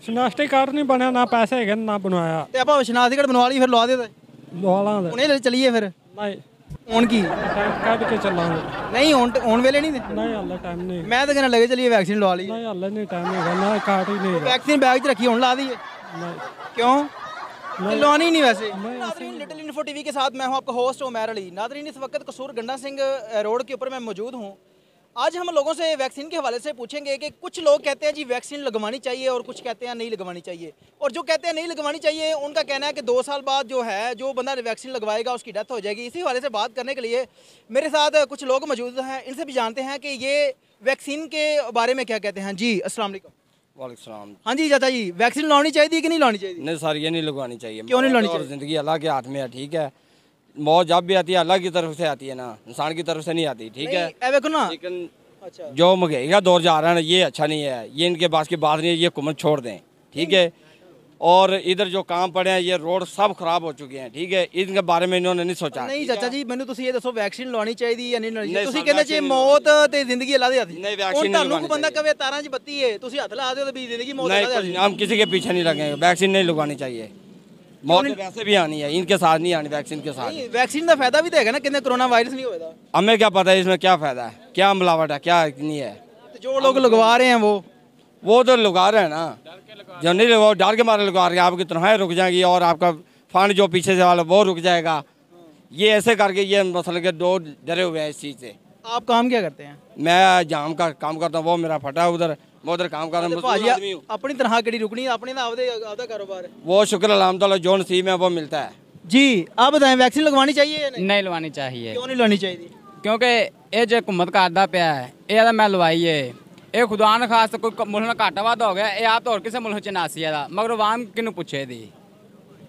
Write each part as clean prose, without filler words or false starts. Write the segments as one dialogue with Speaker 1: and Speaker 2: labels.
Speaker 1: ਸ਼ਨਾਖਤੀ card ਨਹੀਂ ਬਣਿਆ, ਨਾ ਪੈਸੇ ਹੈਗੇ ਨਾ ਬਣਵਾਇਆ।
Speaker 2: ਤੇ ਆਪਾਂ ਸ਼ਨਾਖਤੀ ਕਾਰਡ ਬਣਵਾ ਲਈ ਫਿਰ ਲਵਾ ਦੇ
Speaker 1: ਲਵਾਲਾਂ ਦੇ
Speaker 2: ਹੁਣੇ ਚੱਲੀਏ ਫਿਰ।
Speaker 1: ਨਹੀਂ
Speaker 2: ਹੁਣ ਕੀ
Speaker 1: ਟਾਈਮ ਕੱਢ ਕੇ ਚੱਲਾਂਗੇ।
Speaker 2: ਨਹੀਂ ਹੁਣ ਵੇਲੇ ਨਹੀਂ
Speaker 1: ਨਹੀਂ ਹਾਲੇ ਟਾਈਮ ਨਹੀਂ।
Speaker 2: ਮੈਂ ਤਾਂ ਕਹਿੰਦਾ ਲੱਗੇ ਚੱਲੀਏ ਵੈਕਸੀਨ ਲਵਾ ਲਈ।
Speaker 1: ਨਹੀਂ ਹਾਲੇ ਨਹੀਂ ਟਾਈਮ ਹੈਗਾ, ਨਾ ਕਾਰਡ ਹੀ ਨਹੀਂ ਹੈਗਾ।
Speaker 2: ਵੈਕਸੀਨ ਬੈਗ 'ਚ ਰੱਖੀ ਹੁਣ ला दीजिए।
Speaker 1: नहीं
Speaker 2: क्यों लौनी नहीं वैसे।
Speaker 1: नहीं,
Speaker 2: नादरीन लिटिल इन्फो टीवी के साथ मैं हूं आपका होस्ट उमैर अली। नादरीन इस वक्त कसूर गंडा सिंह रोड के ऊपर मैं मौजूद हूं। आज हम लोगों से वैक्सीन के हवाले से पूछेंगे कि कुछ लोग कहते हैं जी वैक्सीन लगवानी चाहिए और कुछ कहते हैं नहीं लगवानी चाहिए। और जो कहते हैं नहीं लगवानी चाहिए उनका कहना है कि 2 साल बाद जो है जो बंदा वैक्सीन लगवाएगा उसकी डेथ हो जाएगी। इसी हवाले से बात करने के लिए मेरे साथ कुछ लोग मौजूद हैं, इनसे भी जानते हैं कि ये वैक्सीन के बारे में क्या कहते हैं। जी अस्सलाम वालेकुम।
Speaker 3: वालेकुम।
Speaker 2: हाँ जी चाचा जी, वैक्सीन लानी चाहिए कि नहीं लानी चाहिए?
Speaker 3: नहीं सर, ये नहीं लगवानी चाहिए।
Speaker 2: क्यों नहीं लानी
Speaker 3: और
Speaker 2: चाहिए?
Speaker 3: ज़िंदगी अल्लाह के हाथ में है, ठीक है। मौत जब भी आती है अल्लाह की तरफ से आती है ना, इंसान की तरफ से नहीं आती, ठीक है।
Speaker 2: ए देखो ना।
Speaker 3: लेकिन
Speaker 2: अच्छा
Speaker 3: जो महंगाई का दौर जा रहा है ना, ये अच्छा नहीं है, ये इनके पास की बात नहीं है, ये हुकूमत छोड़ दें, ठीक है। और इधर जो काम पड़े हैं ये रोड सब खराब हो चुके हैं, ठीक है। इनके बारे में इन्होंने नहीं सोचा।
Speaker 2: नहीं चाचा जी, ਮੈਨੂੰ ਤੁਸੀਂ ਇਹ ਦੱਸੋ ਵੈਕਸੀਨ ਲਾਉਣੀ ਚਾਹੀਦੀ ਜਾਂ ਨਹੀਂ ਲਾਉਣੀ ਚਾਹੀਦੀ?
Speaker 3: ਨਹੀਂ
Speaker 2: ਤੁਸੀਂ
Speaker 3: ਸਰ,
Speaker 2: ਕਹਿੰਦੇ ਜੇ
Speaker 3: ਵੈਕਸੀਨ
Speaker 2: ਮੌਤ ਤੇ ਜ਼ਿੰਦਗੀ ਅੱਲਾ ਦੇ ਹੱਥ 'ਚ।
Speaker 3: ਨਹੀਂ, ਵੈਕਸੀਨ ਨਹੀਂ
Speaker 2: ਤੁਹਾਨੂੰ
Speaker 3: ਲਗਵਾਉਣੀ
Speaker 2: ਕੋਈ ਬੰਦਾ
Speaker 3: ਚਾਹੀਦੀ।
Speaker 2: ਕਵੇ ਤਾਰਾਂ 'ਚ ਬੱਤੀ ਹੈ, ਤੁਸੀਂ ਹੱਥ ਲਾ ਦਿਓ ਤੇ ਵੀ ਜ਼ਿੰਦਗੀ ਮੌਤ
Speaker 3: नहीं
Speaker 2: ਅੱਲਾ
Speaker 3: कुछ
Speaker 2: ਦੇ
Speaker 3: नहीं,
Speaker 2: हथ
Speaker 3: हम किसी के पीछे नहीं लगेंगे, वैक्सीन नहीं लगवानी चाहिए। मौत तो वैसे भी आनी है, इनके साथ नहीं आनी, वैक्सीन के साथ।
Speaker 2: ਨਹੀਂ ਵੈਕਸੀਨ ਦਾ ਫਾਇਦਾ ਵੀ ਤਾਂ ਹੈਗਾ ਨਾ, ਕਹਿੰਦੇ ਕੋਰੋਨਾ ਵਾਇਰਸ ਨਹੀਂ ਹੋਏਗਾ।
Speaker 3: हमें क्या पता है इसमें क्या फ़ायदा है, क्या मिलावट है, क्या नहीं है।
Speaker 2: ਤੇ ਜੋ ਲੋਕ ਲਗਵਾ ਰਹੇ हैं
Speaker 3: वो तो लगा रहे हैं ना, जो नहीं लगा डर के मारे लगा रहे हैं। आपकी तनख्वाहें रुक जाएंगी और आपका फंड जो पीछे से वाला वो रुक जाएगा। ये ऐसे करके ये मसल के दो डरे हुए हैं इस चीज़ से।
Speaker 2: आप काम क्या करते हैं?
Speaker 3: मैं जाम का काम करता हूँ, वो मेरा फटा है उधर, मैं उधर काम कर रहा हूँ।
Speaker 2: ਭਾਜੀ
Speaker 3: आदमी हूँ।
Speaker 2: ਆਪਣੀ ਤਨਖਾਹ ਕਿਹੜੀ ਰੁਕਣੀ? ਆਪਣੀ ਦਾ ਆਪਦਾ ਕਾਰੋਬਾਰ ਹੈ।
Speaker 3: वो शुक्र अलहमदुलिल्लाह जो नसीब है वो मिलता है।
Speaker 2: जी आप बताएं वैक्सीन लगवानी चाहिए या नहीं?
Speaker 4: नहीं लवानी चाहिए,
Speaker 2: क्यों नहीं लानी चाहिए?
Speaker 4: क्योंकि ये जो हुकूमत करदा पिया है ये मैं लवाई है। ये खुदा न खास कोई मुल्क में घाटा वाधा हो गया, ये आप तो और किसी मुल्क च नासी है मगर आवाम किनू पुछे दी।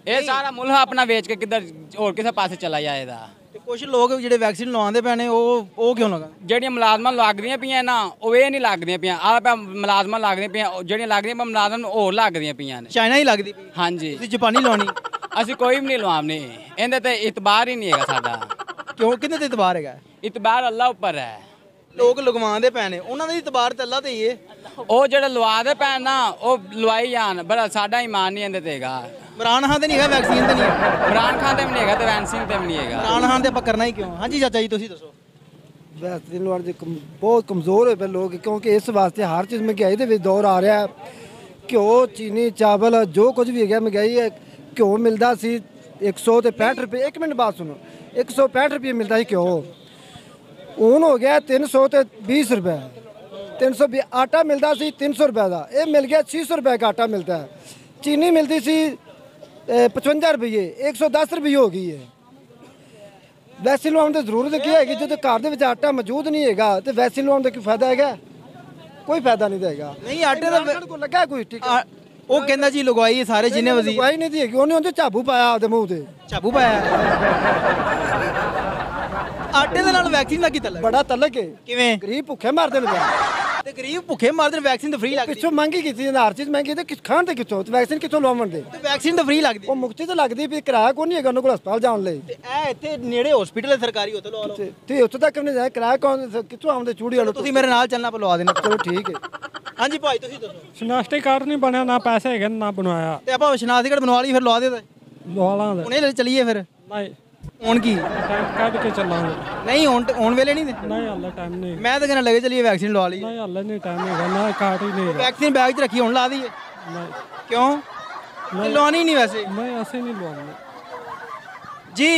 Speaker 4: ये सारा मुल्क अपना वेच के किधर और किसी पासे चला जाएगा।
Speaker 2: ਤੇ ਕੁਝ ਲੋਕ ਜਿਹੜੇ ਵੈਕਸੀਨ ਲਵਾਉਂਦੇ ਪਏ ਨੇ ਉਹ ਕਿਉਂ ਲਗਾ?
Speaker 4: ਜਿਹੜੀਆਂ ਮੁਲਾਜ਼ਮਾਂ ਲੱਗਦੀਆਂ ਪਈਆਂ ਨਾ ਉਹ ਇਹ ਨਹੀਂ ਲੱਗਦੀਆਂ ਪਈਆਂ। ਆਹ ਮੁਲਾਜ਼ਮਾਂ ਲੱਗਦੀਆਂ ਪਈਆਂ, ਜਿਹੜੀਆਂ ਲੱਗਦੀਆਂ ਪਈਆਂ ਮੁਲਾਜ਼ਮ ਹੋਰ ਲੱਗਦੀਆਂ ਪਈਆਂ ਨੇ।
Speaker 2: ਚਾਈਨਾ ਹੀ ਲੱਗਦੀ ਪਈ।
Speaker 4: ਹਾਂਜੀ,
Speaker 2: ਤੁਸੀਂ ਜਾਪਾਨੀ ਲਵਾਉਣੀ?
Speaker 4: ਅਸੀਂ ਕੋਈ ਵੀ ਨਹੀਂ ਲਵਾਉਣੀ, ਇਹਦੇ ਤੇ ਇਤਬਾਰ ਹੀ ਨਹੀਂ ਹੈਗਾ ਸਾਡਾ।
Speaker 2: ਕਿਉਂ ਕਿਹਦੇ ਤੇ ਇਤਬਾਰ ਹੈਗਾ?
Speaker 4: ਇਤਬਾਰ ਅੱਲਾ ਉੱਪਰ ਹੈ।
Speaker 2: ਲੋਕ ਲਗਵਾਉਂਦੇ ਪਏ ਨੇ, ਉਹਨਾਂ ਦਾ ਇਤਬਾਰ ਤਾਂ ਅੱਲਾ ਤੇ ਹੀ ਹੈ।
Speaker 4: ਉਹ ਜਿਹੜੇ ਲਵਾ ਦੇ ਪੈਣ ਨਾ ਉਹ ਲਵਾਈ ਜਾਣ, ਪਰ ਸਾਡਾ ਈਮਾਨ ਨਹੀਂ ਇਹਦੇ ਤੇ ਹੈਗਾ।
Speaker 2: ਇਮਰਾਨ ਖਾਨ ਤੇ ਨਹੀਂ ਹੈਗਾ, ਵੈਕਸੀਨ ਤੇ ਨਹੀਂ ਹੈ।
Speaker 4: ਇਮਰਾਨ ਖਾਨ ਤੇ ਵੀ ਨਹੀਂ ਹੈਗਾ ਤੇ ਵੈਕਸੀਨ ਤੇ ਵੀ ਨਹੀਂ ਹੈਗਾ।
Speaker 2: ਇਮਰਾਨ ਖਾਨ ਤੇ ਆਪਾਂ ਕਰਨਾ ਹੀ ਕਿਉਂ? ਹਾਂਜੀ ਚਾਚਾ ਜੀ ਤੁਸੀਂ ਦੱਸੋ।
Speaker 5: ਵੈਕਸੀਨ ਲਵਾਉਣ ਦੇ ਬਹੁਤ ਕਮਜ਼ੋਰ ਹੋਏ ਪਏ ਲੋਕ, ਕਿਉਂਕਿ ਇਸ ਵਾਸਤੇ ਹਰ ਚੀਜ਼ ਮਹਿੰਗਾਈ ਦੇ ਵਿੱਚ ਦੌਰ ਆ ਰਿਹਾ। ਘਿਓ, ਚੀਨੀ, ਚਾਵਲ ਜੋ ਕੁਝ ਵੀ ਹੈਗਾ ਮਹਿੰਗਾਈ ਹੈ। ਘਿਓ ਮਿਲਦਾ ਸੀ 165 ਰੁਪਏ, 1 ਮਿੰਟ ਬਾਅਦ ਸੁਣੋ, 165 ਰੁਪਏ ਮਿਲਦਾ ਸੀ ਘਿਓ, ਹੁਣ ਹੋ ਗਿਆ 320 ਰੁਪਏ। 320 ਆਟਾ ਮਿਲਦਾ ਸੀ 300 ਰੁਪਏ ਦਾ, ਇਹ ਮਿਲ ਗਿਆ 600 ਰੁਪਏ ਦਾ ਆਟਾ ਮਿਲਦਾ ਹੈ। ਚੀਨੀ ਮਿਲਦੀ ਸੀ 55 ਰੁਪਏ, 110 ਰੁਪਏ ਹੋ ਗਈ ਹੈ। ਵੈਕਸੀਨ ਲਵਾਉਣ ਦੀ ਜ਼ਰੂਰਤ ਕੀ ਹੈਗੀ ਜਦੋਂ ਘਰ ਦੇ ਵਿੱਚ ਆਟਾ ਮੌਜੂਦ ਨਹੀਂ ਹੈਗਾ? ਤੇ ਵੈਕਸੀਨ ਲਵਾਉਣ ਦਾ ਕੀ ਫਾਇਦਾ ਹੈਗਾ? ਕੋਈ ਫਾਇਦਾ ਨਹੀਂ ਹੈਗਾ।
Speaker 2: ਨਹੀਂ ਆਟੇ ਦਾ
Speaker 5: ਕੋ ਲੱਗਾ ਕੋਈ ਠੀਕ ਹੈ।
Speaker 2: ਉਹ ਕਹਿੰਦਾ ਜੀ ਲਗਵਾਈ ਸਾਰੇ ਜਿੰਨੇ ਵਜ਼ੀਰ
Speaker 5: ਕੋਈ ਨਹੀਂ ਦੀ ਹੈਗੀ, ਉਹਨੇ ਝਾਬੂ ਪਾਇਆ ਆਪਦੇ ਮੂੰਹ ਤੇ,
Speaker 2: ਝਾਬੂ ਪਾਇਆ। ਆਟੇ ਦੇ ਨਾਲ ਵੈਕਸੀਨ ਦਾ ਕੀ ਤਲਕ?
Speaker 5: ਬੜਾ ਤਲਕ ਹੈ।
Speaker 2: ਕਿਵੇਂ?
Speaker 5: ਗਰੀਬ ਭੁੱਖੇ ਮਰਦੇ ਨੇ
Speaker 2: ਤੇ ਗਰੀਬ ਭੁੱਖੇ ਮਰਦੇ ਨੇ, ਵੈਕਸੀਨ ਤਾਂ ਫ੍ਰੀ ਲੱਗਦੀ।
Speaker 5: ਪਿੱਛੋਂ ਮੰਗੀ ਕੀਤੀ ਹਰ ਚੀਜ਼ ਮਹਿੰਗੀ ਤੇ ਖਾਣ ਤੇ ਕਿੱਥੋਂ? ਤੇ ਵੈਕਸੀਨ ਕਿੱਥੋਂ ਲਵਾਉਣ ਦੇ?
Speaker 2: ਤੇ ਵੈਕਸੀਨ ਤਾਂ ਫ੍ਰੀ ਲੱਗਦੀ।
Speaker 5: ਉਹ ਮੁਕਤੀ ਤੇ ਲੱਗਦੀ ਵੀ ਕਿਰਾਇਆ ਕੋਈ ਨਹੀਂ ਹੈਗਾ ਉਹਨਾਂ ਕੋਲ ਹਸਪਤਾਲ ਜਾਣ ਲਈ।
Speaker 2: ਤੇ ਇਹ ਇੱਥੇ ਨੇੜੇ ਹਸਪੀਟਲ ਹੈ ਸਰਕਾਰੀ, ਉੱਥੇ ਲਵਾ ਲਓ।
Speaker 5: ਤੇ ਉੱਥੇ ਤੱਕ ਨਹੀਂ ਜਾਇਆ, ਕਿਰਾਇਆ ਕੌਣ ਕਿੱਥੋਂ ਆਉਂਦੇ? ਚੂੜੀ ਵਾਲੋ
Speaker 2: ਤੁਸੀਂ ਮੇਰੇ ਨਾਲ ਚੱਲਣਾ, ਲਵਾ ਦੇਣਾ।
Speaker 5: ਚਲੋ ਠੀਕ ਹੈ।
Speaker 2: ਹਾਂਜੀ ਭਾਈ ਤੁਸੀਂ ਦੱਸੋ।
Speaker 1: ਸ਼ਨਾਖਤੀ ਕਾਰਡ ਨਹੀਂ ਬਣਿਆ, ਨਾ ਪੈਸੇ ਹੈਗੇ ਨਾ ਬਣਵਾਇਆ।
Speaker 2: ਤੇ ਆਪਾਂ ਸ਼ਨਾਖਤੀ ਕਾਰਡ ਬਣਵਾ ਲਈ ਫਿਰ ਲਵਾ ਦੇ
Speaker 1: ਲਵਾਲਾਂ ਦੇ
Speaker 2: ਹੁਣੇ ਚੱਲੀਏ ਫਿਰ।
Speaker 1: ਨਹੀਂ
Speaker 2: ਹੁਣ ਕੀ
Speaker 1: ਟਾਈਮ ਕੱਢ ਕੇ ਚੱਲਾਂਗੇ।
Speaker 2: ਨਹੀਂ ਹੁਣ ਵੇਲੇ ਨਹੀਂ
Speaker 1: ਨਹੀਂ ਹਾਲੇ ਟਾਈਮ ਨਹੀਂ।
Speaker 2: ਮੈਂ ਤਾਂ ਕਹਿੰਦਾ ਲੱਗੇ ਚੱਲੀਏ ਵੈਕਸੀਨ ਲਵਾ ਲਈ।
Speaker 1: ਨਹੀਂ ਹਾਲੇ ਨਹੀਂ ਟਾਈਮ ਹੈਗਾ, ਨਾ ਕਾਰਡ ਹੀ ਨਹੀਂ ਹੈਗਾ।
Speaker 2: वैक्सीन बैग 'ਚ ਰੱਖੀ ਹੁਣ ला दीजिए।
Speaker 1: नहीं
Speaker 2: क्यों? लवानी नहीं वैसे।
Speaker 1: नहीं ऐसे नहीं लवाऊंगा
Speaker 2: जी।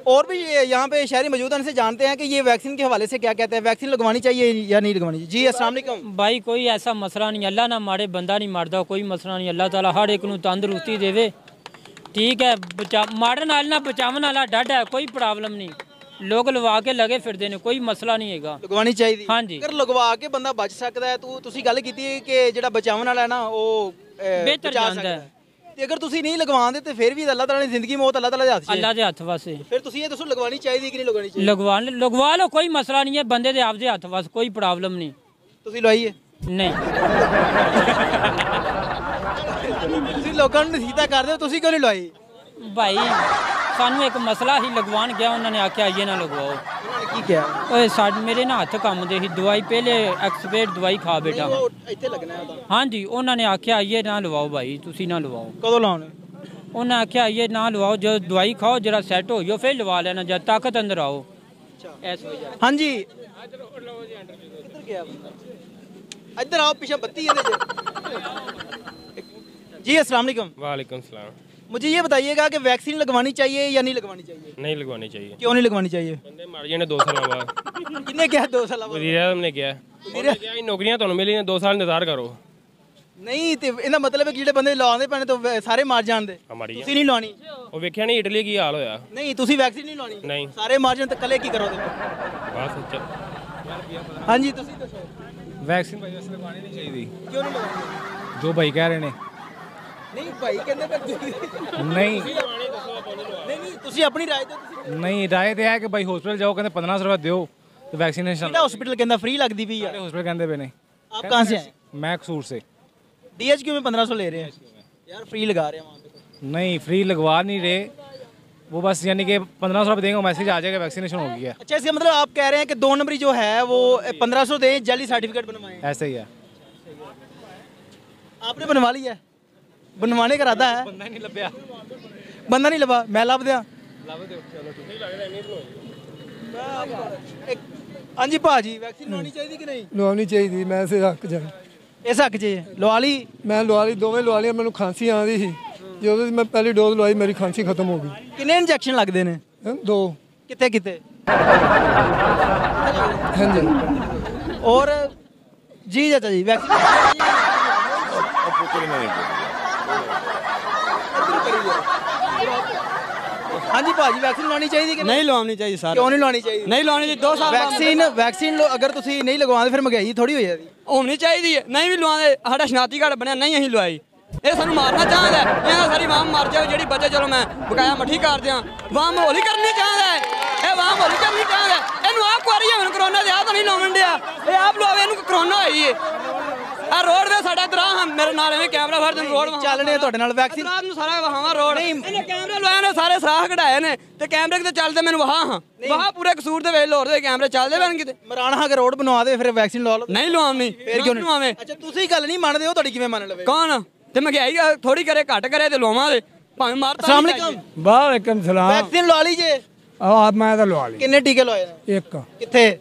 Speaker 2: और भी यहाँ पे शहरी मौजूद हैं, इनसे जानते हैं कि ये वैक्सीन के हवाले से क्या कहते हैं, वैक्सीन लगवानी चाहिए या नहीं लगवानी चाहिए। जी अस्सलाम वालेकुम।
Speaker 6: भाई कोई ऐसा मसला नहीं, अल्लाह ना मारे बंदा नहीं मारदा, कोई मसला नहीं। अल्लाह ताला हर एक नूं तंदुरुस्ती देवे, ठीक है। मारन वाले ना बचावन वाला डड है, कोई प्रॉब्लम नहीं। लोग लवा के लगे फिरदे ने, कोई मसला नहीं हैगा।
Speaker 2: लगवानी चाहिए।
Speaker 6: हाँ जी।
Speaker 2: अगर लगवा के बंदा बच सकता है तो तुसी गल कीती है कि जेड़ा बचावन वाला है ना वो
Speaker 6: बेहतर जानदा है।
Speaker 2: ते अगर तुसी नहीं लगवांदे ते फिर भी अल्लाह ताला ने जिंदगी मौत अल्लाह ताला दे हत्थ च है।
Speaker 6: अल्लाह दे हत्थ वासे।
Speaker 2: फिर तुसी ये दसो लगवानी चाहिए कि नहीं लगवानी चाहिए?
Speaker 6: लगवा लो, कोई मसला नहीं है, बंदे दे आपदे हत्थ वास, कोई प्रॉब्लम नहीं।
Speaker 2: तुसी लवाइए
Speaker 6: नहीं।
Speaker 2: तुसी लोकां नूं नसीहतां करदे हो, तुसी क्यों नहीं लवाई?
Speaker 6: भाई सानू एक मसला ही लगवान गया, उन्होंने आख्या ये ना लगवाओ।
Speaker 2: ਕੀ ਕਿਹਾ
Speaker 6: ਓਏ ਸਾਡੇ ਮੇਰੇ ਨਾਲ ਹੱਥ ਕੰਮ ਦੇ ਸੀ ਦਵਾਈ ਪਹਿਲੇ ਐਕਸਪਾਇਰ ਦਵਾਈ ਖਾ ਬੈਠਾ
Speaker 2: ਉਹ ਇੱਥੇ ਲੱਗਣਾ ਹੈ ਉਹਦਾ
Speaker 6: ਹਾਂਜੀ ਉਹਨਾਂ ਨੇ ਆਖਿਆ ਆਈਏ ਨਾ ਲਵਾਓ ਭਾਈ ਤੁਸੀਂ ਨਾ ਲਵਾਓ
Speaker 2: ਕਦੋਂ ਲਾਉਣੇ
Speaker 6: ਉਹਨਾਂ ਆਖਿਆ ਆਈਏ ਨਾ ਲਵਾਓ ਜਦੋਂ ਦਵਾਈ ਖਾਓ ਜਰਾ ਸੈੱਟ ਹੋ ਜਾਓ ਫਿਰ ਲਵਾ ਲੈਣਾ ਜਦ ਤਾਕਤ ਅੰਦਰ ਆਓ ਐਸ ਵਜ੍ਹਾ
Speaker 2: ਹਾਂਜੀ ਕਿੱਧਰ ਗਿਆ ਬੰਦਾ ਇੱਧਰ आओ पीछे बत्ती है जी अस्सलाम वालेकुम
Speaker 7: वालेकुम सलाम।
Speaker 2: मुझे ये बताइएगा कि वैक्सीन लगवानी चाहिए या नहीं लगवानी चाहिए
Speaker 7: नहीं लगवानी चाहिए।
Speaker 2: क्यों नहीं लगवानी चाहिए
Speaker 7: बंदे मर जाने 2 साल बाद।
Speaker 2: किन्ने क्या 2 साल बाद
Speaker 7: वजीर आज़म ने किया नौकरियां ਤੁਹਾਨੂੰ ਮਿਲੀਆਂ 2 ਸਾਲ ਇੰਤਜ਼ਾਰ ਕਰੋ।
Speaker 2: ਨਹੀਂ ਤੇ ਇਹਦਾ ਮਤਲਬ ਹੈ ਕਿ ਜਿਹੜੇ ਬੰਦੇ ਲਾਉਂਦੇ ਪੈਣੇ ਤਾਂ ਸਾਰੇ ਮਾਰ ਜਾਣਦੇ ਤੁਸੀਂ ਨਹੀਂ ਲਾਉਣੀ
Speaker 7: ਉਹ ਵੇਖਿਆ ਨਹੀਂ ਇਟਲੀ ਕੀ ਹਾਲ ਹੋਇਆ।
Speaker 2: ਨਹੀਂ ਤੁਸੀਂ ਵੈਕਸੀਨ ਨਹੀਂ ਲਾਉਣੀ
Speaker 7: ਨਹੀਂ
Speaker 2: ਸਾਰੇ ਮਾਰ ਜਾਣ ਤਾਂ ਕੱਲੇ ਕੀ ਕਰੋਗੇ
Speaker 7: ਬਸ
Speaker 2: ਹਾਂਜੀ ਤੁਸੀਂ ਦੱਸੋ
Speaker 8: ਵੈਕਸੀਨ ਭਾਈ ਵੈਸੇ ਲਗਵਾਉਣੀ ਨਹੀਂ ਚਾਹੀਦੀ
Speaker 2: ਕਿਉਂ ਨਹੀਂ ਲਗਵਾਉਣੀ
Speaker 8: ਜੋ ਭਾਈ ਕਹਿ ਰਹੇ ਨੇ
Speaker 2: ਨਹੀਂ ਭਾਈ ਕਹਿੰਦੇ ਪਰ
Speaker 8: ਨਹੀਂ
Speaker 2: ਨਹੀਂ ਤੁਸੀਂ ਆਪਣੀ ਰਾਏ ਦਿਓ ਤੁਸੀਂ
Speaker 8: ਨਹੀਂ ਰਾਏ ਤੇ ਹੈ ਕਿ ਭਾਈ ਹਸਪੀਟਲ ਜਾਓ ਕਹਿੰਦੇ 1500 ਰੁਪਏ ਦਿਓ ਤੇ ਵੈਕਸੀਨੇਸ਼ਨ
Speaker 2: ਕਿਹੜਾ ਹਸਪੀਟਲ ਕਹਿੰਦਾ फ्री लगती भी है
Speaker 8: हॉस्पिटल कहते पे नहीं
Speaker 2: आप कहाँ से आए
Speaker 8: मैं कसूर से
Speaker 2: DHQ में 1500 ले रहे हैं यार फ्री लगा रहे हैं वहाँ पे
Speaker 8: नहीं फ्री लगवा नहीं रहे वो बस यानी कि 1500 रुपये देंगे मैसेज आ जाएगा वैक्सीनेशन हो गया
Speaker 2: अच्छा इसका मतलब आप कह रहे हैं कि 2 नंबरी जो है वो 1500 दें जाली सर्टिफिकेट बनवाएं
Speaker 8: ऐसा ही है
Speaker 2: आपने बनवा लिया बनवाने का इरादा है
Speaker 8: बंदा नहीं लभ्या
Speaker 2: बंदा नहीं लभा मैं लभ दिया हाँ जी भाजी वैक्सीन लवानी चाहिए कि नहीं
Speaker 5: ਲਵਾਉਣੀ ਚਾਹੀਦੀ ਮੈਂ ਇਸੇ ਹੱਕ ਜਾ
Speaker 2: इस हक च लवा ली
Speaker 5: ਮੈਂ ਲਵਾ ਲਈ ਦੋਵੇਂ ਲਵਾ ਲਈਆਂ ਮੈਨੂੰ ਖਾਂਸੀ ਆਉਂਦੀ ਸੀ ਜਦੋਂ ਦੀ ਮੈਂ ਪਹਿਲੀ ਡੋਜ਼ ਲਵਾਈ ਮੇਰੀ ਖਾਂਸੀ ਖਤਮ ਹੋ ਗਈ
Speaker 2: किन्ने इंजेक्शन लगते हैं
Speaker 5: 2
Speaker 2: कितने कितने
Speaker 5: ਹਾਂਜੀ
Speaker 2: और जी चाचा जी वैक्सीन हाँ जी भाजी वैक्सीन लवानी चाहिए कि
Speaker 3: नहीं लवानी चाहिए सर
Speaker 2: क्यों नहीं लवानी चाहिए
Speaker 3: नहीं लवानी चाहिए 2 साल
Speaker 2: वैक्सीन वैक्सीन अगर ਤੁਸੀਂ ਨਹੀਂ ਲਗਵਾਉਂਦੇ ਫਿਰ ਮਹਿੰਗਾਈ ਥੋੜੀ ਹੋ ਜਾਂਦੀ
Speaker 3: ਹੋਣੀ ਚਾਹੀਦੀ ਹੈ ਨਹੀਂ ਵੀ ਲਵਾਉਂਦੇ ਸਾਡਾ ਸ਼ਨਾਤੀ ਕਾਰਡ ਬਣਿਆ ਨਹੀਂ ਅਸੀਂ ਲਵਾਈ ਇਹ ਸਾਨੂੰ ਮਾਰਨਾ ਚਾਹੁੰਦਾ ਇਹਨਾਂ ਸਾਰੀ ਵਾਮ ਮਰ ਜਾਵੇ ਜਿਹੜੀ ਬਚੇ ਚਲੋ ਮੈਂ ਬਕਾਇਆ ਮੱਠੀ ਕਰ ਦਿਆਂ ਵਾਮ ਹੌਲੀ ਕਰਨੀ ਚਾਹੁੰਦਾ ਇਹ ਵਾਮ ਹੌਲੀ ਕਰਨੀ ਚਾਹੁੰਦਾ ਇਹਨੂੰ ਆਪ ਕੁਆਰੀ ਹੁਣ ਕਰੋਨਾ ਦੇ ਆ ਤਾਂ ਨਹੀਂ ਲਾਉਣ ਡਿਆ ਇਹ ਆਪ ਲਵਾਵੇ ਇਹਨੂੰ ਕਰੋਨਾ ਹੋਈ ਏ ਆ ਰੋਡ ਦੇ ਸਾਡਾ ਦਰਾਂ ਮੇਰੇ ਨਾਲ ਐਵੇਂ ਕੈਮਰਾ ਫੜ ਦੇ ਰੋਡ
Speaker 2: ਚੱਲਣੇ ਤੁਹਾਡੇ ਨਾਲ ਵੈਕਸੀਨ
Speaker 3: ਰਾਤ ਨੂੰ ਸਾਰਾ ਵਹਾਵਾਂ ਰੋਡ ਇਹਨੇ ਕੈਮਰੇ ਲਵਾਏ ਨੇ ਸਾਰੇ ਸਰਾਹ ਕਢਾਏ ਨੇ ਤੇ ਕੈਮਰੇ ਕਿਤੇ ਚੱਲਦੇ ਮੈਨੂੰ ਵਹਾ ਹਾਂ ਵਹਾ ਪੂਰੇ ਕਸੂਰ ਦੇ ਵੇਲੇ ਲੋਰ ਦੇ ਕੈਮਰੇ ਚੱਲਦੇ ਬਣ ਕਿਤੇ
Speaker 2: ਮਰਾਣਾ ਅਗਰ ਰੋਡ ਬਣਵਾ ਦੇ ਫਿਰ ਵੈਕਸੀਨ ਲਵਾ ਲਓ
Speaker 3: ਨਹੀਂ ਲਵਾਉਣੀ
Speaker 2: ਫਿਰ ਕਿਉਂ
Speaker 3: ਲਵਾਵੇਂ
Speaker 2: ਅੱਛਾ ਤੁਸੀਂ ਗੱਲ ਨਹੀਂ ਮੰਨਦੇ ਹੋ ਤੁਹਾਡੀ ਕਿਵੇਂ ਮੰਨ ਲਵੇ
Speaker 3: ਕੌਣ ਤੇ ਮਹਿੰਗਾਈ ਥੋੜੀ ਕਰੇ ਘੱਟ ਕਰੇ ਤੇ ਲਵਾਵਾਂਗੇ ਭਾਵੇਂ ਮਾਰਤਾ
Speaker 2: अस्सलाम वालेकुम
Speaker 5: ਵਾਲੇਕਮ ਸਲਾਮ
Speaker 2: ਵੈਕਸੀਨ ਲਵਾ ਲਈ ਜੇ
Speaker 5: ਆਪ ਮੈਂ ਤਾਂ ਲਵਾ ਲਈ
Speaker 2: ਕਿੰਨੇ ਟੀਕੇ ਲਵਾਏ ਨੇ
Speaker 5: ਇੱਕ
Speaker 2: ਕਿੱਥੇ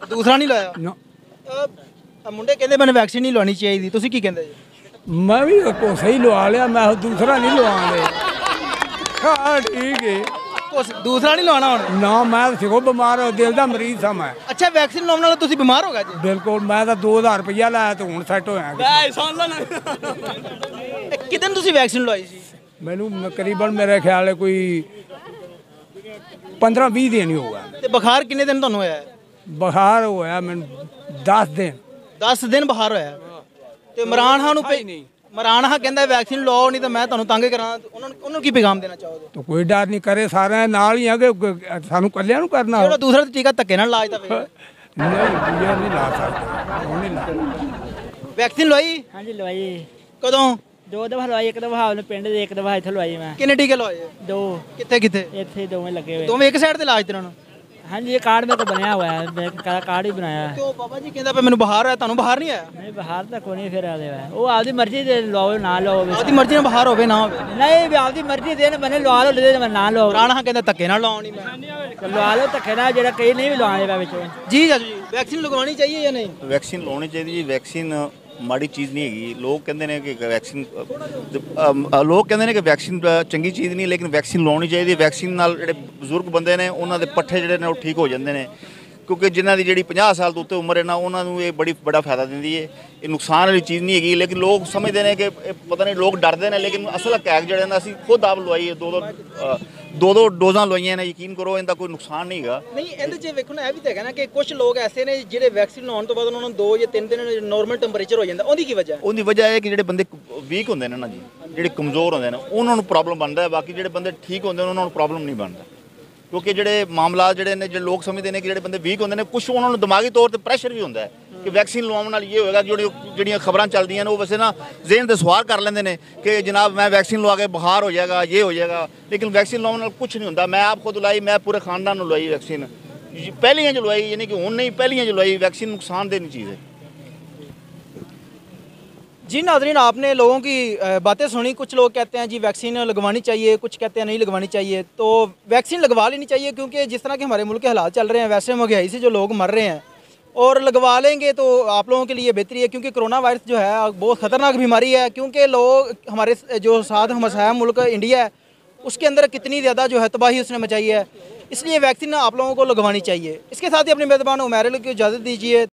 Speaker 2: ਦੂਸਰਾ ਨਹੀਂ ਲਾਇਆ
Speaker 5: ਨਾ
Speaker 2: ਮੁੰਡੇ ਕਹਿੰਦੇ ਮੈਨੂੰ ਵੈਕਸੀਨ ਨਹੀਂ ਲਵਾਉਣੀ ਚਾਹੀਦੀ ਤੁਸੀਂ ਕੀ ਕਹਿੰਦੇ ਜੀ
Speaker 5: ਮੈਂ ਵੀ ਕੋ ਸਹੀ ਲਵਾ ਲਿਆ ਮੈਂ ਦੂਸਰਾ ਨਹੀਂ ਲਵਾਉਂਦੇ ਹਾਂ ਠੀਕ ਹੈ
Speaker 2: ਦੂਸਰਾ ਨਹੀਂ ਲਵਾਉਣਾ ਹੁਣ
Speaker 5: ਨਾ ਮੈਂ ਸਿਕੋ ਬਿਮਾਰ ਹੋ ਦਿਲ ਦਾ ਮਰੀਜ਼ ਹਾਂ ਮੈਂ
Speaker 2: ਅੱਛਾ ਵੈਕਸੀਨ ਲਾਉਣ ਨਾਲ ਤੁਸੀਂ ਬਿਮਾਰ ਹੋ ਗਏ ਜੀ
Speaker 5: ਬਿਲਕੁਲ ਮੈਂ ਤਾਂ 2000 ਰੁਪਇਆ ਲਾਇਆ ਤੇ ਹੁਣ ਸੈੱਟ ਹੋਇਆ
Speaker 3: ਐ ਸੁਣ ਲੈ
Speaker 2: ਕਿਦਾਂ ਤੁਸੀਂ ਵੈਕਸੀਨ ਲਵਾਈ ਸੀ
Speaker 5: ਮੈਨੂੰ ਤਕਰੀਬਨ ਮੇਰੇ ਖਿਆਲ ਹੈ ਕੋਈ 15-20 ਦਿਨ ਹੀ ਹੋਗਾ
Speaker 2: ਤੇ ਬੁਖਾਰ ਕਿੰਨੇ ਦਿਨ ਤੁਹਾਨੂੰ ਹੋਇਆ
Speaker 5: ਬੁਖਾਰ ਹੋਇਆ ਮੈਨੂੰ 10 ਦਿਨ
Speaker 2: 10 ਦਿਨ ਬੁਖਾਰ ਹੋਇਆ ਤੇ ਮਰਾਨਹਾ ਨੂੰ ਮਰਾਨਹਾ ਕਹਿੰਦਾ ਵੈਕਸੀਨ ਲਵਾਓ ਨਹੀਂ ਤਾਂ ਮੈਂ ਤੁਹਾਨੂੰ ਤੰਗ ਕਰਾਂ ਉਹਨੂੰ ਕੀ ਪੈਗਾਮ ਦੇਣਾ ਚਾਹੋਗੇ
Speaker 5: ਤਾਂ ਕੋਈ ਡਰ ਨਹੀਂ ਕਰੇ ਸਾਰਿਆਂ ਨਾਲ ਹੀ ਆਗੇ ਸਾਨੂੰ ਕੱਲਿਆਂ ਨੂੰ ਕਰਨਾ
Speaker 2: ਜਿਹੜਾ ਦੂਸਰਾ ਟੀਕਾ ਧੱਕੇ ਨਾਲ ਲਾਜ ਤਾਂ ਵੇ
Speaker 5: ਨਹੀਂ ਇਹ ਨਹੀਂ ਲਾ ਸਕਦੇ ਉਹ ਨਹੀਂ ਲਾ
Speaker 2: ਵੈਕਸੀਨ ਲਵਾਈ
Speaker 9: ਹਾਂਜੀ ਲਵਾਈ
Speaker 2: ਕਦੋਂ
Speaker 9: 2 ਦਫਾ ਲਵਾਈ ਇੱਕ ਦਫਾ ਆਪਣੇ ਪਿੰਡ ਦੇ ਇੱਕ ਦਫਾ ਇੱਥੇ ਲਵਾਈ ਮੈਂ
Speaker 2: ਕਿੰਨੇ ਟੀਕੇ ਲਵਾਏ
Speaker 9: 2
Speaker 2: ਕਿੱਥੇ ਕਿੱਥੇ
Speaker 9: ਇੱਥੇ ਦੋਵੇਂ ਲੱਗੇ ਹੋਏ
Speaker 2: ਦੋਵੇਂ ਇੱਕ ਸਾਈਡ ਤੇ ਇਲਾਜ ਤੇਰਾ ਨੂੰ
Speaker 9: ਹਾਂਜੀ ਇਹ ਕਾਰਡ ਮੇਰੇ ਕੋਲ ਬਣਿਆ ਹੋਇਆ ਹੈ ਮੈਂ ਕਾਰਡ ਹੀ ਬਣਾਇਆ ਹੈ।
Speaker 2: ਕਿਉਂ ਬਾਬਾ ਜੀ ਕਹਿੰਦਾ ਪਏ ਮੈਨੂੰ ਬੁਖਾਰ ਆਇਆ ਤੁਹਾਨੂੰ ਬੁਖਾਰ ਨਹੀਂ ਆਇਆ
Speaker 9: ਨਹੀਂ ਬਾਹਰ ਤਾਂ ਕੋਈ ਨਹੀਂ ਫਿਰ ਆਦੇ ਵਾ ਉਹ ਆਪਦੀ ਮਰਜ਼ੀ ਦੇ ਲਵਾਓ ਨਾ ਲਵਾਓ
Speaker 2: ਆਪਦੀ ਮਰਜ਼ੀ ਨਾਲ ਬੁਖਾਰ ਹੋਵੇ ਨਾ ਹੋਵੇ
Speaker 9: ਨਹੀਂ ਵੀ ਆਪਦੀ ਮਰਜ਼ੀ ਦੇ ਬਨੇ ਲਵਾ ਲਓ ਦੇ ਨਾ ਲਵਾਓ
Speaker 2: ਮਰਾਨਹਾ ਕਹਿੰਦਾ ਧੱਕੇ ਨਾਲ ਲਾਉਣੀ ਮੈਂ
Speaker 9: ਲਵਾ ਲਓ ਧੱਕੇ ਨਾਲ ਜਿਹੜਾ ਕਈ ਨਹੀਂ ਵੀ ਲਵਾਉਂਦੇ ਵਿੱਚ
Speaker 2: ਜੀ ਚਾਚੂ ਜੀ ਵੈਕਸੀਨ ਲਗਵਾਉਣੀ ਚਾਹੀਏ ਜਾਂ ਨਹੀਂ
Speaker 10: ਵੈਕਸੀਨ ਲਾਉਣੀ ਚਾਹੀਦੀ ਜੀ ਵੈਕਸੀਨ ਮਾੜੀ ਚੀਜ਼ ਨਹੀਂ ਹੈਗੀ ਲੋਕ ਕਹਿੰਦੇ ਨੇ ਕਿ ਵੈਕਸੀਨ ਚੰਗੀ ਚੀਜ਼ ਨਹੀਂ ਲੇਕਿਨ ਵੈਕਸੀਨ ਲਾਉਣੀ ਚਾਹੀਦੀ ਵੈਕਸੀਨ ਨਾਲ ਜਿਹੜੇ ਬਜ਼ੁਰਗ ਬੰਦੇ ਨੇ ਉਹਨਾਂ ਦੇ ਪੱਠੇ ਜਿਹੜੇ ਨੇ ਉਹ ਠੀਕ ਹੋ ਜਾਂਦੇ ਨੇ ਕਿਉਂਕਿ ਜਿਨ੍ਹਾਂ ਦੀ ਜਿਹੜੀ 50 ਸਾਲ ਤੋਂ ਉੱਤੇ ਉਮਰ ਹੈ ਨਾ ਉਹਨਾਂ ਨੂੰ ਇਹ ਬੜਾ ਫਾਇਦਾ ਦਿੰਦੀ ਹੈ ਇਹ ਨੁਕਸਾਨ ਵਾਲੀ ਚੀਜ਼ ਨਹੀਂ ਹੈਗੀ ਲੇਕਿਨ ਲੋਕ ਸਮਝਦੇ ਨੇ ਕਿ ਇਹ ਪਤਾ ਨਹੀਂ ਲੋਕ ਡਰਦੇ ਨੇ ਲੇਕਿਨ ਅਸਲ ਹਕੀਕਤ ਜਿਹੜੇ ਨੇ ਅਸੀਂ ਖੁਦ ਆਪ ਲਵਾਈ ਹੈ ਦੋ ਡੋਜ਼ਾਂ ਲਵਾਈਆਂ ਨੇ ਯਕੀਨ ਕਰੋ ਇਹਦਾ ਕੋਈ ਨੁਕਸਾਨ ਨਹੀਂ ਹੈਗਾ
Speaker 2: ਨਹੀਂ ਇਹਦੇ 'ਚ ਵੇਖੋ ਨਾ ਇਹ ਵੀ ਤਾਂ ਹੈਗਾ ਨਾ ਕਿ ਕੁਝ ਲੋਕ ਐਸੇ ਨੇ ਜਿਹੜੇ ਵੈਕਸੀਨ ਲਾਉਣ ਤੋਂ ਬਾਅਦ ਉਹਨਾਂ ਨੂੰ 2 ਜਾਂ 3 ਦਿਨ ਨਾਰਮਲ ਟੈਂਪਰੇਚਰ ਹੋ ਜਾਂਦਾ ਉਹਦੀ ਕੀ ਵਜ੍ਹਾ
Speaker 10: ਉਹਦੀ ਵਜ੍ਹਾ ਇਹ ਕਿ ਜਿਹੜੇ ਬੰਦੇ ਵੀਕ ਹੁੰਦੇ ਨੇ ਨਾ ਜੀ ਜਿਹੜੇ ਕਮਜ਼ੋਰ ਹੁੰਦੇ ਨੇ ਉਹਨਾਂ ਨੂੰ ਪ੍ਰੋਬਲਮ ਬਣਦਾ ਹੈ ਬਾਕੀ ਜਿਹੜੇ ਬੰਦੇ ਠੀਕ ਹੁੰਦੇ ਨੇ ਉਹਨਾਂ ਨੂੰ ਪ੍ਰੋਬਲਮ ਨਹੀਂ ਬਣਦਾ ਕਿਉਂਕਿ ਜਿਹੜੇ ਮਾਮਲਾ ਜਿਹੜੇ ਨੇ ਜਿਹੜੇ ਲੋਕ ਸਮਝਦੇ ਨੇ ਕਿ ਜਿਹੜੇ ਬੰਦੇ ਵੀਕ ਹੁੰਦੇ ਨੇ ਕੁਝ ਉਹਨਾਂ ਨੂੰ ਦਿਮਾਗੀ ਤੌਰ ਤੇ ਪ੍ਰੈਸ਼ਰ ਵੀ ਹੁੰਦਾ ਹੈ ਕਿ ਵੈਕਸੀਨ ਲਵਾਉਣ ਨਾਲ ਇਹ ਹੋਏਗਾ, ਜਿਹੜੀਆਂ ਖਬਰਾਂ ਚੱਲਦੀਆਂ ਨੇ ਉਹ ਵੈਸੇ ਨਾ ਜ਼ਿਹਨ ਤੇ ਸਵਾਰ ਕਰ ਲੈਂਦੇ ਨੇ ਕਿ ਜਨਾਬ ਮੈਂ ਵੈਕਸੀਨ ਲਵਾ ਕੇ ਬੁਖਾਰ ਹੋ ਜਾਏਗਾ, ਇਹ ਹੋ ਜਾਏਗਾ, ਲੇਕਿਨ ਵੈਕਸੀਨ ਲਵਾਉਣ ਨਾਲ ਕੁਝ ਨਹੀਂ ਹੁੰਦਾ। ਮੈਂ ਆਪ ਖੁਦ ਲਾਈ, ਮੈਂ ਪੂਰੇ ਖਾਨਦਾਨ ਨੂੰ ਲਵਾਈ ਵੈਕਸੀਨ, ਪਹਿਲੀਆਂ 'ਚ ਲਵਾਈ, ਯਾਨੀ कि ਹੁਣ नहीं, ਪਹਿਲੀਆਂ 'ਚ ਲਵਾਈ। वैक्सीन नुकसानदेह नहीं चीज़ है।
Speaker 2: जी नाज़रीन, आपने लोगों की बातें सुनी। कुछ लोग कहते हैं जी वैक्सीन लगवानी चाहिए, कुछ कहते हैं नहीं लगवानी चाहिए। तो वैक्सीन लगवा लेनी चाहिए, क्योंकि जिस तरह के हमारे मुल्क के हालात चल रहे हैं, वैसे महंगाई से जो लोग मर रहे हैं, और लगवा लेंगे तो आप लोगों के लिए बेहतरी है, क्योंकि कोरोना वायरस जो है बहुत ख़तरनाक बीमारी है। क्योंकि लोग हमारे जो साथ हमसाया मुल्क इंडिया है, उसके अंदर कितनी ज़्यादा जो है तबाही उसने मचाई है, इसलिए वैक्सीन आप लोगों को लगवानी चाहिए। इसके साथ ही अपने मेज़बान उमैर अली को इजाज़त दीजिए।